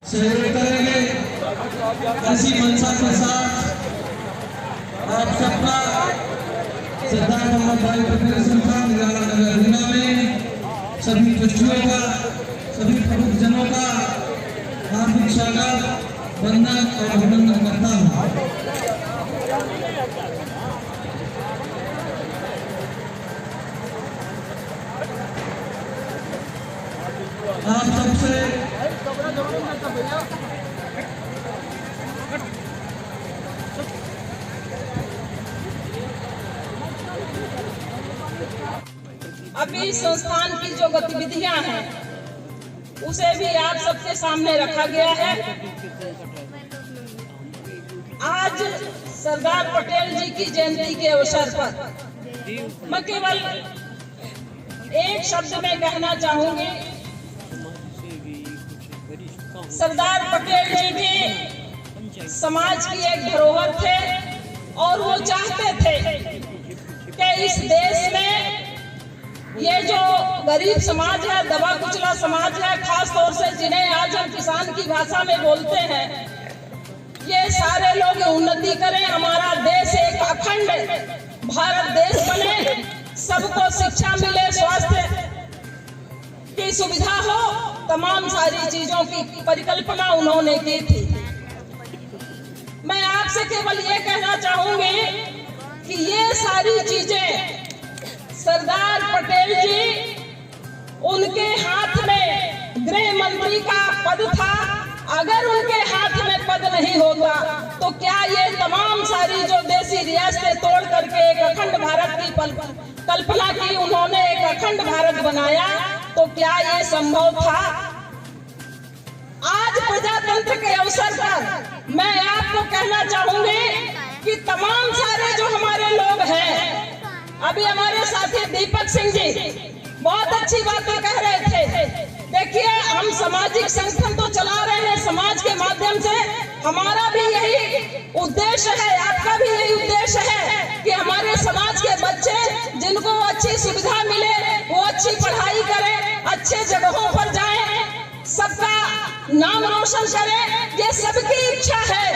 सहयोग करेंगे। ऐसी मंशा के साथ आप सबका सरदार वल्लभ भाई पटेल संस्थान निराला नगर ऊना में सभी ट्रस्टियों का, सभी प्रमुख जनों का हार्दिक स्वागत, वंदन और अभिनंदन करता हूँ। आप सबसे अभी संस्थान की जो गतिविधियां हैं उसे भी आप सबके सामने रखा गया है। आज सरदार पटेल जी की जयंती के अवसर पर मैं केवल एक शब्द में कहना चाहूंगी, सरदार पटेल जी भी समाज की एक धरोहर थे और वो चाहते थे कि इस देश में ये जो गरीब समाज है, दबा कुचला समाज है, खास तौर से जिन्हें आज हम किसान की भाषा में बोलते हैं, ये सारे लोग उन्नति करें, हमारा देश एक अखंड भारत देश बने, सबको शिक्षा मिले, स्वास्थ्य की सुविधा हो, तमाम सारी चीजों की परिकल्पना उन्होंने की थी। मैं आपसे केवल ये कहना चाहूंगी कि ये सारी चीजें सरदार पटेल जी, उनके हाथ में गृह मंत्री का पद था, अगर उनके हाथ में पद नहीं होता तो क्या ये तमाम सारी जो देसी रियासतें तोड़ करके एक अखंड भारत की कल्पना की, उन्होंने एक अखंड भारत बनाया, तो क्या ये संभव था? आज प्रजातंत्र के अवसर पर मैं आपको कहना चाहूंगी कि तमाम सारे जो हमारे लोग हैं, अभी हमारे साथी दीपक सिंह जी बहुत अच्छी बातें कह रहे थे। देखिए, हम सामाजिक संगठन तो चला रहे हैं, समाज के माध्यम से हमारा भी यही उद्देश्य है, आपका भी यही उद्देश्य है कि हमारे समाज के बच्चे जिनको अच्छी सुविधा मिले वो अच्छी पढ़ाई करें, अच्छे जगहों पर जाएं, सबका नाम रोशन करें, ये सबकी इच्छा है।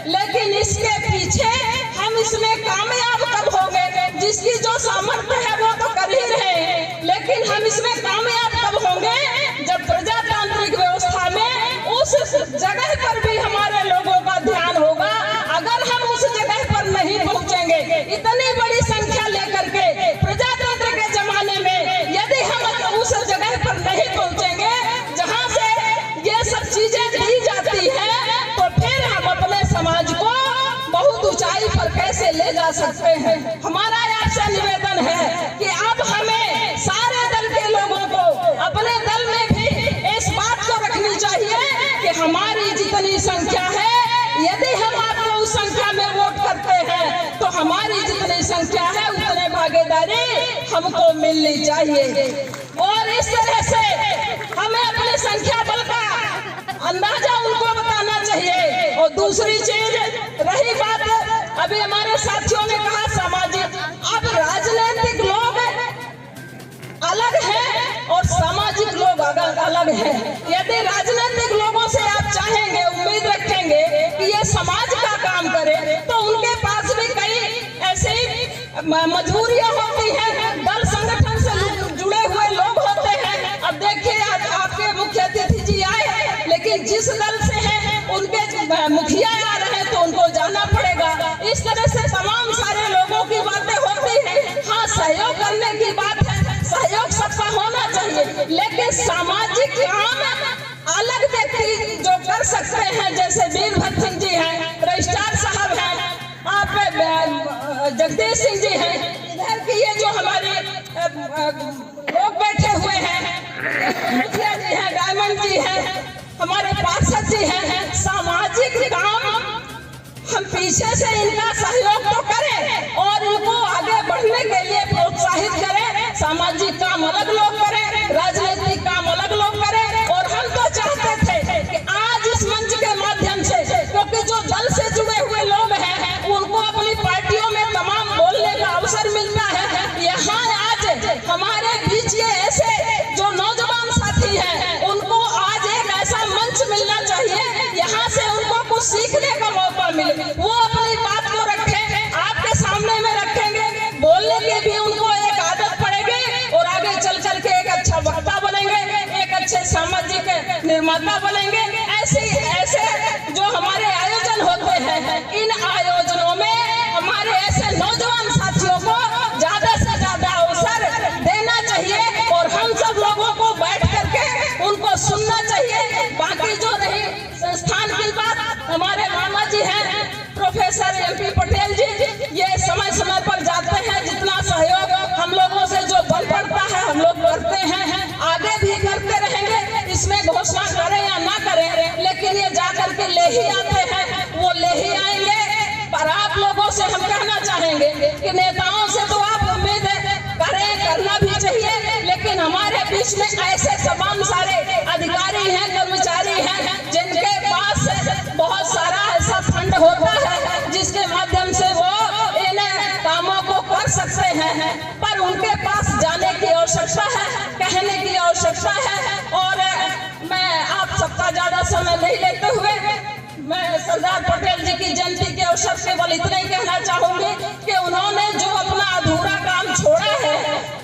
लेकिन इसके पीछे हम इसमें कामयाब कब होंगे? जिसकी जो सामर्थ्य है वो तो कर ही रहे हैं, लेकिन हम इसमें कामयाब कब होंगे? जब प्रजातांत्रिक व्यवस्था में उस जगह पर भी हमारे लोगों का ध्यान होगा। अगर हम उस जगह पर नहीं पहुंचेंगे, इतनी बड़ी संख्या लेकर के प्रजातंत्र के जमाने में यदि हम उस जगह पर नहीं पहुंचेंगे जहां से ये सब चीजें दी जाती है, तो फिर हम अपने समाज को बहुत ऊंचाई पर कैसे ले जा सकते हैं? हमारा आपसे निवेदन है कि अब हमें सारे दल के लोगों को अपने दल में भी इस बात को रखनी चाहिए कि हमारी जितनी संख्या है, यदि हम आपको उस संख्या में वोट करते हैं तो हमारी जितनी संख्या है उतने भागीदारी हमको मिलनी चाहिए। और इस तरह से हमें अपने संख्या बल का अंदाजा उनको बताना चाहिए। और दूसरी चीज रही बात, अभी हमारे साथियों ने कहा सामाजिक, अब राजनीतिक लोग अलग हैं और सामाजिक लोग अलग हैं। यदि राजनीतिक लोगों से आप चाहेंगे, उम्मीद रखेंगे कि ये समाज का काम करे, तो उनके पास भी कई ऐसी मजबूरियां होती हैं, दल संगठन से जुड़े हुए लोग होते हैं। अब देखिए, आज आपके मुख्य अतिथि जी आए, लेकिन जिस दल से हैं उनके मुखिया आ रहे हैं तो उनको जाना पड़ेगा। इस तरह से तमाम सारे लोगों की बातें होती हैं। हाँ, सहयोग करने की बात है, सहयोग सबका होना चाहिए, लेकिन सामाजिक काम अलग व्यक्ति जो कर सकते हैं, जैसे वीरभद्र सिंह जी हैं, रजिस्ट्रार साहब हैं, आप जगदीश सिंह जी हैं, इधर की ये जो हमारे लोग बैठे हुए हैं, मुखिया जी हैं, डायमंड जी हैं, हमारे पार्षद जी हैं, सामाजिक काम हम पीछे से इनका सहयोग तो करें और इनको आगे बढ़ने के लिए प्रोत्साहित करें। सामाजिक काम अलग लोग करें, राजनीतिक काम अलग लोग करें। और हम तो चाहते थे कि आज इस मंच के माध्यम से, क्योंकि जो दल से जुड़े हुए लोग हैं उनको अपनी पार्टियों में तमाम बोलने का अवसर मिलता है, यहाँ आज हमारे बीच ये ऐसे जो नौजवान साथी हैं उनको आज एक ऐसा मंच मिलना चाहिए कुछ सीखने का मौका मिले। वो अपनी बात को रखे, आपके सामने में रखेंगे, बोलने की भी उनको एक आदत पड़ेगी और आगे चल कर के एक अच्छा वक्ता बनेंगे, एक अच्छे सामाजिक निर्माता बनेंगे। ऐसे जो हमारे आयोजन होते हैं, इन आयोजनों में हमारे ऐसे नौजवान साथियों को ज्यादा से ज्यादा अवसर देना चाहिए और हम सब लोगों को बैठ करके उनको सुनना चाहिए। बाकी जो रही संस्थान की बात, हमारे मामा जी हैं प्रोफेसर MP पटेल जी, ये समय समय पर जाते हैं। जितना सहयोग हम लोगों से जो बन पड़ता है हम लोग करते हैं, आगे भी करते रहेंगे। इसमें घोषणा करें या ना करें, लेकिन ये जाकर के ले ही आते हैं, वो ले ही आएंगे। पर आप लोगों से हम कहना चाहेंगे कि नेताओं से तो आप उम्मीद करें, करना भी चाहिए, लेकिन हमारे बीच में ऐसे तमाम सारे अधिकारी हैं, कर्मचारी हैं, जिनके पास बहुत सारा ऐसा फंड होता है जिसके माध्यम से वो इन कामों को कर सकते हैं, पर उनके पास जाने की आवश्यकता है, कहने की आवश्यकता है। और मैं आप सबका ज्यादा समय नहीं लेते हुए मैं सरदार पटेल जी की जयंती के अवसर से केवल इतना ही कहना चाहूंगी कि उन्होंने जो अपना अधूरा काम छोड़ा है,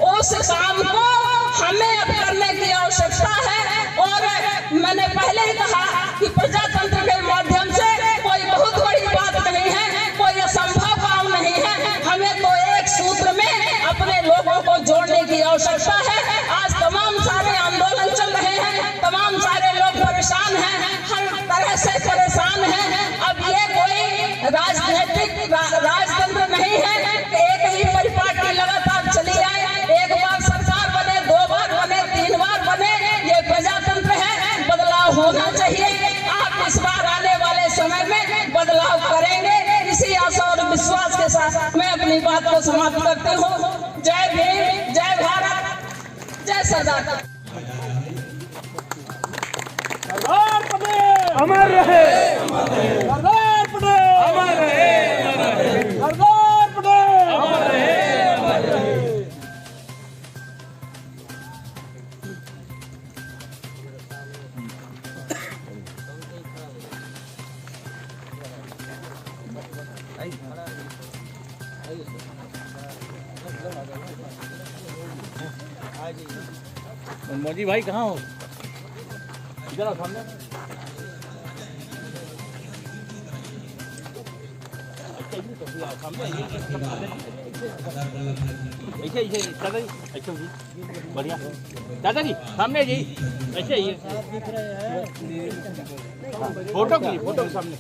उस काम को हमें अब करने की आवश्यकता है। और मैंने पहले ही कहा कि प्रजातंत्र के माध्यम से कोई बहुत बड़ी बात नहीं है, कोई असंभव काम नहीं है। हमें तो एक सूत्र में अपने लोगों को जोड़ने की आवश्यकता है। आज तमाम सारे आंदोलन चल रहे हैं, तमाम सारे लोग परेशान हैं, हर तरह से परेशान हैं। अब ये कोई राजनीतिक राजतंत्र नहीं है कि एक ही परिपाटी लगातार चली आए, एक बार सरकार बने, 2 बार बने, 3 बार बने। ये प्रजातंत्र है, बदलाव होना चाहिए। आप इस बार आने वाले समय में बदलाव करेंगे, इसी आशा और विश्वास के साथ मैं अपनी बात को समाप्त करती हूँ। जय भीम, जय भारत, जय सरदार। अमर रहे सरदार पटेल, अमर रहे सरदार पटेल, अमर रहे। मोदी भाई कहाँ हो? इधर आओ सामने। ऐसे जी बढ़िया दादा जी सामने जी, ऐसे ही फोटो के लिए, फोटो के सामने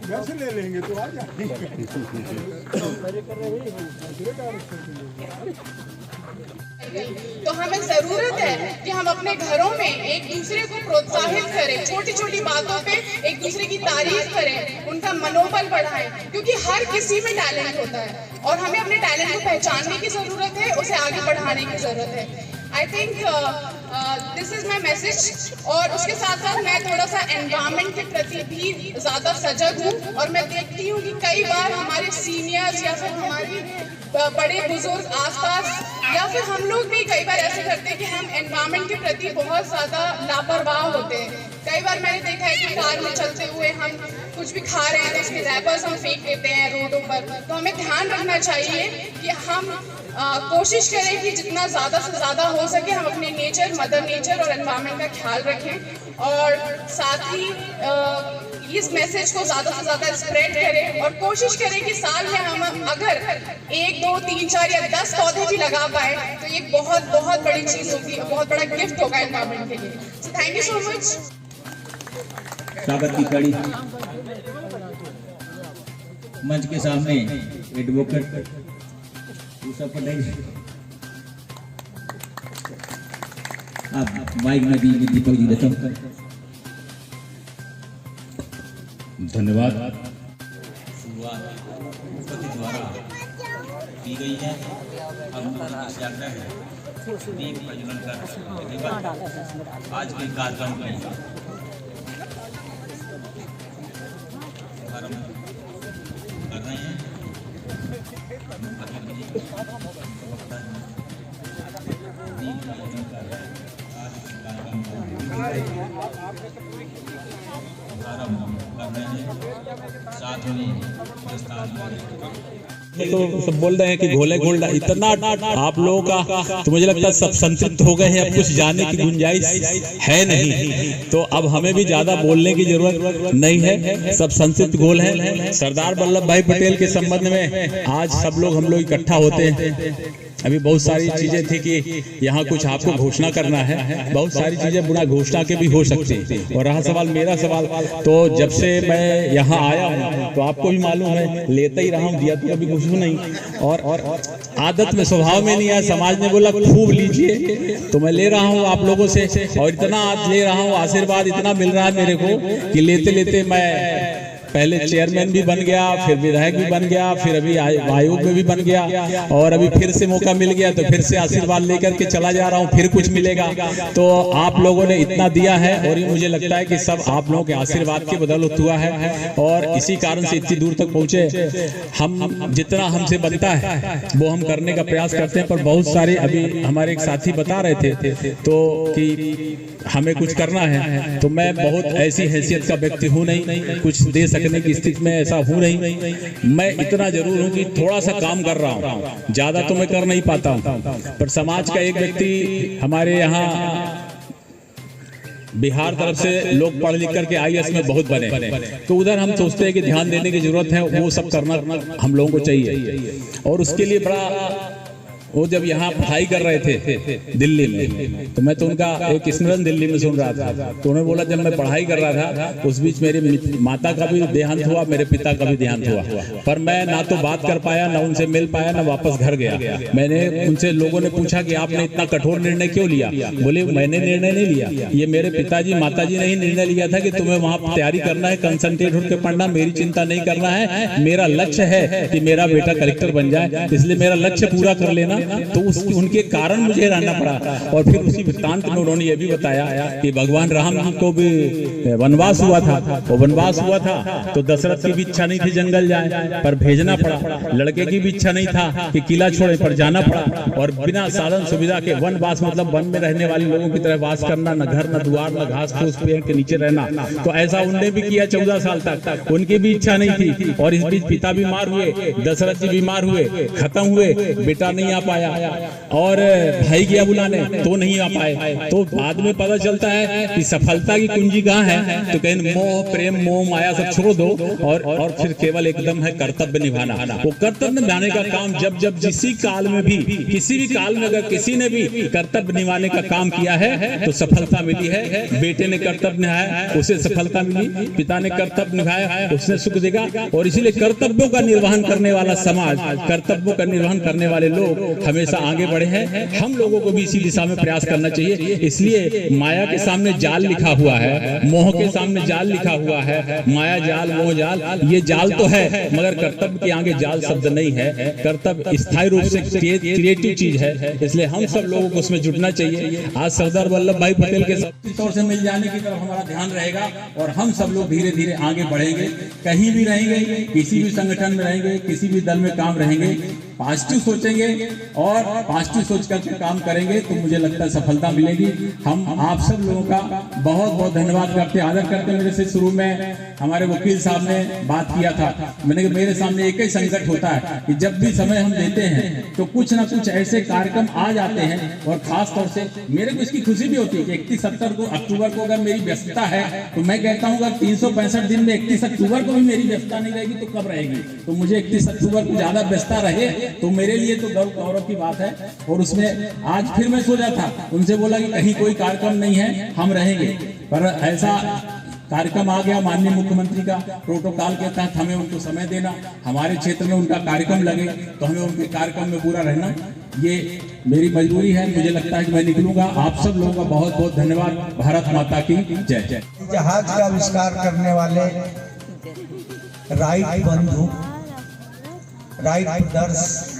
वैसे ले लेंगे तो आ तो हमें जरूरत है कि हम अपने घरों में एक दूसरे को प्रोत्साहित करें, छोटी छोटी बातों पे एक दूसरे की तारीफ करें, उनका मनोबल बढ़ाएं, क्योंकि हर किसी में टैलेंट होता है और हमें अपने टैलेंट को पहचानने की जरूरत है, उसे आगे बढ़ाने की जरूरत है। I think this is my message. और उसके साथ साथ मैं थोड़ा सा एनवायरनमेंट के प्रति भी ज़्यादा सजग हूँ और मैं देखती हूँ कि कई बार हमारे सीनियर्स या फिर हमारी बड़े बुजुर्ग आसपास या फिर हम लोग भी कई बार ऐसे करते हैं कि हम एनवायरनमेंट के प्रति बहुत ज़्यादा लापरवाह होते हैं। कई बार मैंने देखा है कि कार में चलते हुए हम कुछ भी खा रहे हैं तो उसके रैपर्स हम फेंक देते हैं रोडों पर। तो हमें ध्यान रखना चाहिए कि हम कोशिश करें कि जितना ज़्यादा से ज़्यादा हो सके हम अपने नेचर, मदर नेचर और एनवायरनमेंट का ख्याल रखें और साथ ही इस मैसेज को ज़्यादा से ज़्यादा स्प्रेड करें और कोशिश करें कि साल में हम अगर 1, 2, 3, 4 या 10 पौधे भी लगा पाए तो ये बहुत बहुत बड़ी चीज़ होगी, बहुत बड़ा गिफ्ट होगा एनवायरनमेंट के लिए। So thank you so much. स्वागत की कड़ी मंच के सामने एडवोकेट उषा पटेल, आप माइक में दीजिए दीपक जी देता हूँ। धन्यवाद। शुरुआत राष्ट्रपति द्वारा की गई है। हम आग्रह है दीप प्रज्वलन कर आज के कार्यक्रम में प्रारंभ कर रहे हैं। दीप प्रज्वलन कर आज के कार्यक्रम प्रारंभ कर रहे हैं। साथ में तो सब बोल रहे हैं कि घोले घोल इतना आप लोगों का, तो मुझे लगता है सब संतृप्त हो गए हैं, अब कुछ जानने की गुंजाइश है नहीं, तो अब हमें भी ज्यादा बोलने की जरूरत नहीं है, सब संतृप्त घोल है। सरदार वल्लभ भाई पटेल के संबंध में आज सब लोग हम लोग इकट्ठा होते हैं। अभी बहुत सारी चीजें थी कि यहाँ कुछ आपको घोषणा करना है, बहुत सारी चीजें बिना घोषणा के भी हो सकती हैं। और रहा सवाल मेरा सवाल, तो जब से मैं यहाँ आया हूँ तो आपको भी मालूम है लेता ही रहा हूँ, दिया तो कभी कुछ भी नहीं, और आदत में स्वभाव में नहीं आया। समाज ने बोला खूब लीजिए तो मैं ले रहा हूँ आप लोगों से, और इतना आज ले रहा हूँ, आशीर्वाद इतना मिल रहा है मेरे को कि लेते लेते मैं पहले चेयरमैन भी बन गया, फिर विधायक भी बन गया, फिर अभी आयोग में भी बन गया, और अभी फिर से मौका मिल गया तो फिर से आशीर्वाद लेकर के चला जा रहा हूँ, फिर कुछ मिलेगा। तो आप लोगों ने इतना दिया है, और ये मुझे लगता है कि सब आप लोगों के आशीर्वाद के बदौलत हुआ है, और इसी कारण से इतनी दूर तक पहुंचे। हम जितना हमसे बनता है वो हम करने का प्रयास करते हैं, पर बहुत सारे अभी हमारे एक साथी बता रहे थे तो कि हमें कुछ करना है, तो मैं बहुत ऐसी हैसियत का व्यक्ति हूँ नहीं, कुछ दे सकने की स्थिति में ऐसा हूँ नहीं। मैं इतना जरूर हूँ कि थोड़ा सा काम कर रहा हूँ, ज्यादा तो मैं कर नहीं पाता हूँ, पर समाज का एक व्यक्ति हमारे यहाँ बिहार तरफ से लोग पढ़ लिख करके IAS में बहुत बने, तो उधर हम सोचते हैं कि ध्यान देने की जरूरत है, वो सब करना हम लोगों को चाहिए। और उसके लिए बड़ा, वो जब यहाँ पढ़ाई कर रहे थे दिल्ली में, तो मैं तो उनका एक स्मरण दिल्ली में सुन रहा था, तो उन्होंने बोला जब मैं पढ़ाई कर रहा था उस बीच मेरे माता का भी देहांत हुआ, मेरे पिता का भी देहांत हुआ, पर मैं ना तो बात कर पाया, ना उनसे मिल पाया, ना वापस घर गया। मैंने उनसे, लोगों ने पूछा कि आपने इतना कठोर निर्णय क्यों लिया? बोले मैंने निर्णय नहीं लिया, ये मेरे पिताजी माताजी ने ही निर्णय लिया था कि तुम्हें वहाँ तैयारी करना है, कंसंट्रेट होकर पढ़ना, मेरी चिंता नहीं करना है, मेरा लक्ष्य है कि मेरा बेटा कलेक्टर बन जाए, इसलिए मेरा लक्ष्य पूरा कर लेना। तो उनके कारण मुझे रहना पड़ा। और फिर उसी वृत्तांत में उन्होंने ये भी बताया कि भगवान राम जी को भी वनवास हुआ था, वो वनवास हुआ था तो दशरथ की भी इच्छा नहीं थी जंगल जाए, पर भेजना पड़ा। लड़के की भी इच्छा नहीं था कि किला छोड़े, पर जाना पड़ा, और बिना साधन सुविधा के वनवास मतलब वन में रहने वाले लोगों की तरह वास करना, न घर न द्वार न घास फूस पेड़ के नीचे रहना। तो ऐसा उनने भी किया 14 साल तक, उनकी भी इच्छा नहीं थी। और इस बीच पिता बीमार हुए, दशरथ जी बीमार हुए, खत्म हुए, बेटा नहीं आ पाया, और भाई गया बुलाने तो नहीं आ पाए। तो बाद में पता चलता है कि सफलता की कुंजी कहाँ है, तो कहीं मोह प्रेम मोह माया सब छोड़ दो, और फिर केवल एकदम है कर्तव्य निभाना। वो कर्तव्य निभाने का काम जब जब जिसी काल में भी, किसी भी काल में अगर किसी ने भी कर्तव्य निभाने का काम किया है तो सफलता मिली है। बेटे ने कर्तव्य निभाया, उसे सफलता मिली, पिता ने कर्तव्य निभाया, उसने सुख देगा। और इसीलिए कर्तव्यों का निर्वहन करने वाला समाज, कर्तव्यों का निर्वहन करने वाले लोग हमेशा आगे बढ़े हैं। हम लोगों को भी इसी दिशा में प्रयास करना चाहिए। इसलिए माया के सामने जाल लिखा हुआ है, मोह के सामने जाल लिखा हुआ है, माया जाल मोह जाल, ये जाल तो है मगर कर्तव्य के आगे जाल शब्द नहीं है। कर्तव्य स्थायी रूप से क्रिएटिव चीज है, इसलिए हम सब लोगों को उसमें जुटना चाहिए। आज सरदार वल्लभ भाई पटेल के तौर से मिल जाने की तरफ हमारा ध्यान रहेगा, और हम सब लोग धीरे धीरे आगे बढ़ेंगे। कहीं भी रहेंगे, किसी भी संगठन में रहेंगे, किसी भी दल में काम रहेंगे, पॉजिटिव सोचेंगे और पॉजिटिव सोच करके काम करेंगे तो मुझे लगता है सफलता मिलेगी। हम आप सब लोगों का बहुत बहुत धन्यवाद करते, आदर करते। मेरे से शुरू में हमारे वकील साहब ने बात किया था, मैंने कहा मेरे सामने एक ही संकट होता है कि जब भी समय हम देते हैं तो कुछ ना कुछ ऐसे कार्यक्रम आ जाते हैं, और खास तौर से मेरे को इसकी खुशी भी होती है कि 31 अक्टूबर को अगर मेरी व्यस्तता है तो मैं कहता हूँ अगर 365 दिन में 31 अक्टूबर को भी मेरी व्यस्तता नहीं रहेगी तो कब रहेगी। तो मुझे 31 अक्टूबर को ज्यादा व्यस्तता रहे तो मेरे लिए तो गौरव की बात है। और उसमें आज फिर मैं सोचा था, उनसे बोला कि कहीं कोई कार्यक्रम नहीं है, हम रहेंगे, पर ऐसा कार्यक्रम आ गया माननीय मुख्यमंत्री का, प्रोटोकॉल के तहत हमें उनको समय देना, हमारे क्षेत्र में उनका कार्यक्रम लगे तो हमें उनके कार्यक्रम में पूरा रहना, ये मेरी मजबूरी है। मुझे लगता है कि मैं निकलूंगा। आप सब लोगों का बहुत बहुत धन्यवाद। भारत माता की जय जय। जहाज का आविष्कार करने वाले राइट बंधु, राइट ब्रदर्स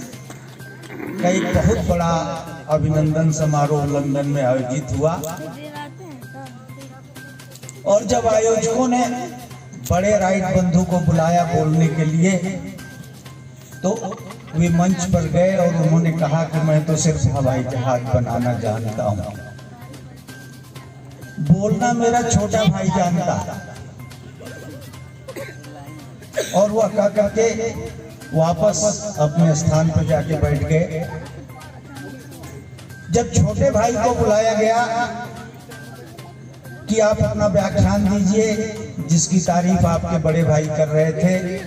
का एक बहुत बड़ा अभिनंदन समारोह लंदन में आयोजित हुआ, और जब आयोजकों ने बड़े राइट बंधु को बुलाया बोलने के लिए तो वे मंच पर गए और उन्होंने कहा कि मैं तो सिर्फ हवाई जहाज बनाना जानता हूं। बोलना मेरा छोटा भाई जानता और वह कह करके वापस अपने स्थान पर जाके बैठ गए। जब छोटे भाई को बुलाया गया कि आप अपना व्याख्यान दीजिए जिसकी तारीफ आपके बड़े भाई कर रहे थे,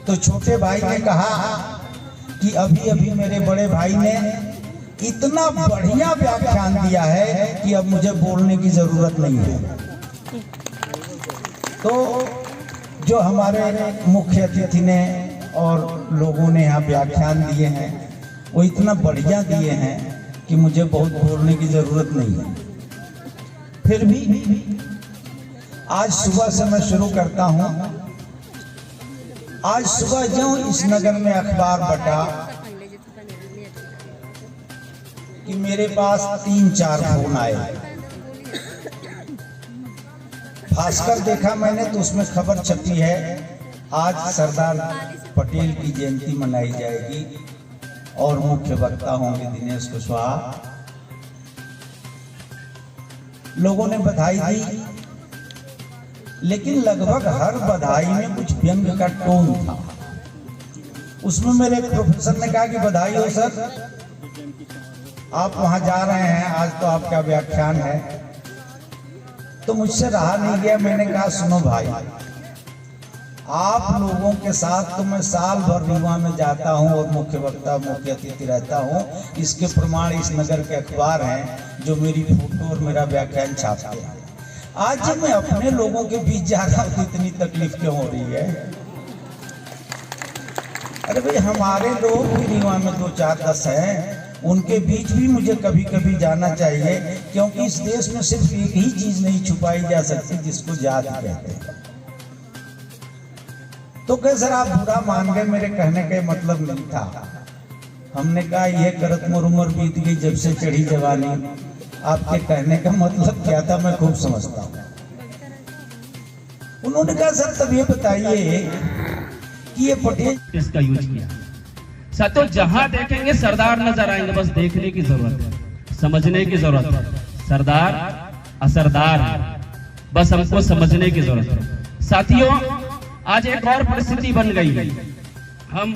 तो छोटे भाई ने कहा कि अभी अभी मेरे बड़े भाई ने इतना बढ़िया व्याख्यान दिया है कि अब मुझे बोलने की जरूरत नहीं है। तो जो हमारे मुख्य अतिथि ने और लोगों ने यहाँ व्याख्यान दिए हैं वो इतना बढ़िया दिए हैं कि मुझे बहुत बोलने की जरूरत नहीं है। फिर भी आज सुबह से मैं शुरू करता हूँ। आज सुबह जो इस नगर में अखबार बटा कि मेरे पास 3-4 फोन आए। भास्कर देखा मैंने तो उसमें खबर छपी है आज सरदार पटेल की जयंती मनाई जाएगी और मुख्य वक्ता होंगे दिनेश कुशवाहा। लोगों ने बधाई दी, लेकिन लगभग हर बधाई में कुछ व्यंग का टोन था। उसमें मेरे एक प्रोफेसर ने कहा कि बधाई हो सर, आप वहां जा रहे हैं, आज तो आपका व्याख्यान है। तो मुझसे रहा नहीं गया, मैंने कहा सुनो भाई, आप लोगों के साथ तो मैं साल भर रीवा में जाता हूं और मुख्य वक्ता मुख्य अतिथि रहता हूं। इसके प्रमाण इस नगर के अखबार हैं जो मेरी फोटो और मेरा व्याख्यान छापते हैं। आज जब मैं अपने लोगों के बीच जा रहा हूं तो इतनी तकलीफ क्यों हो रही है? अरे भाई, हमारे लोग भी रीवा में 2-4-10 हैं, उनके बीच भी मुझे कभी कभी जाना चाहिए, क्योंकि इस देश में सिर्फ एक ही चीज नहीं छुपाई जा सकती जिसको जाति कहते हैं। तो कह सर आप बुरा मान गए, मेरे कहने का मतलब नहीं था। हमने कहा ये करत मोर उम्र बीत गई जब से चढ़ी जवानी। आपके कहने का मतलब क्या था मैं खूब समझता हूँ। उन्होंने कहा सर तब ये बताइए कि ये पटेल किसका यूज किया। साथियों, जहां देखेंगे सरदार नजर आएंगे, बस देखने की जरूरत है, समझने की जरूरत है। सरदार असरदार है, बस हमको समझने की जरूरत है। साथियों, आज एक और परिस्थिति बन गई है। हम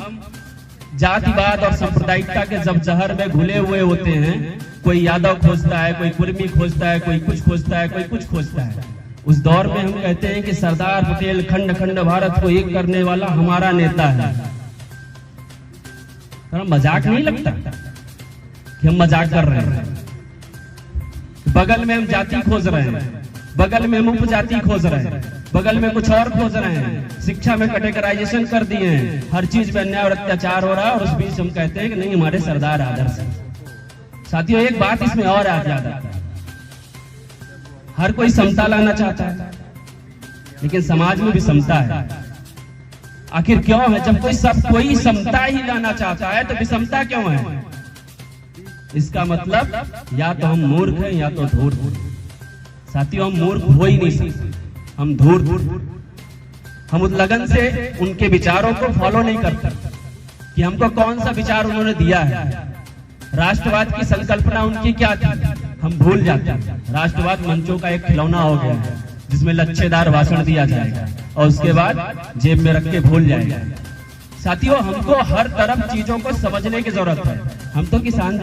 जातिवाद और सांप्रदायिकता के जब जहर में घुले हुए होते हैं, कोई यादव खोजता है, कोई कुर्मी खोजता है, कोई कुछ खोजता है, कोई कुछ खोजता है। उस दौर में हम कहते हैं कि सरदार पटेल खंड खंड भारत को एक करने वाला हमारा नेता है। मजाक नहीं लगता कि हम मजाक कर रहे हैं? बगल में हम जाति खोज रहे हैं, बगल में हम उपजाति खोज रहे हैं, बगल में कुछ और खोज रहे हैं, शिक्षा में कैटेगराइजेशन कर दिए हैं, हर चीज में अन्याय और अत्याचार हो रहा है, और उस बीच हम कहते हैं कि नहीं हमारे सरदार आदर्श है। साथियों, एक बात इसमें और आ जाता है, हर कोई समता लाना चाहता है, लेकिन समाज में भी समता है। आखिर क्यों है? जब कोई समता ही लाना चाहता है तो विषमता क्यों है? इसका मतलब या तो हम मूर्ख हैं या तो धूर्त। साथियों, हम मूर्ख हो ही नहीं सकते, हम धूर्त। हम उस लगन से उनके विचारों को फॉलो नहीं करते कि हमको कौन सा विचार उन्होंने दिया है, राष्ट्रवाद की संकल्पना उनकी क्या थी, हम भूल जाते हैं। राष्ट्रवाद मंचों का एक खिलौना हो गया है जिसमें लच्छेदार भाषण दिया जाएगा और उसके बाद जेब में रख के भूल जाएगा। साथियों, हमको हर तरफ चीजों को समझने की जरूरत है। हम तो किसान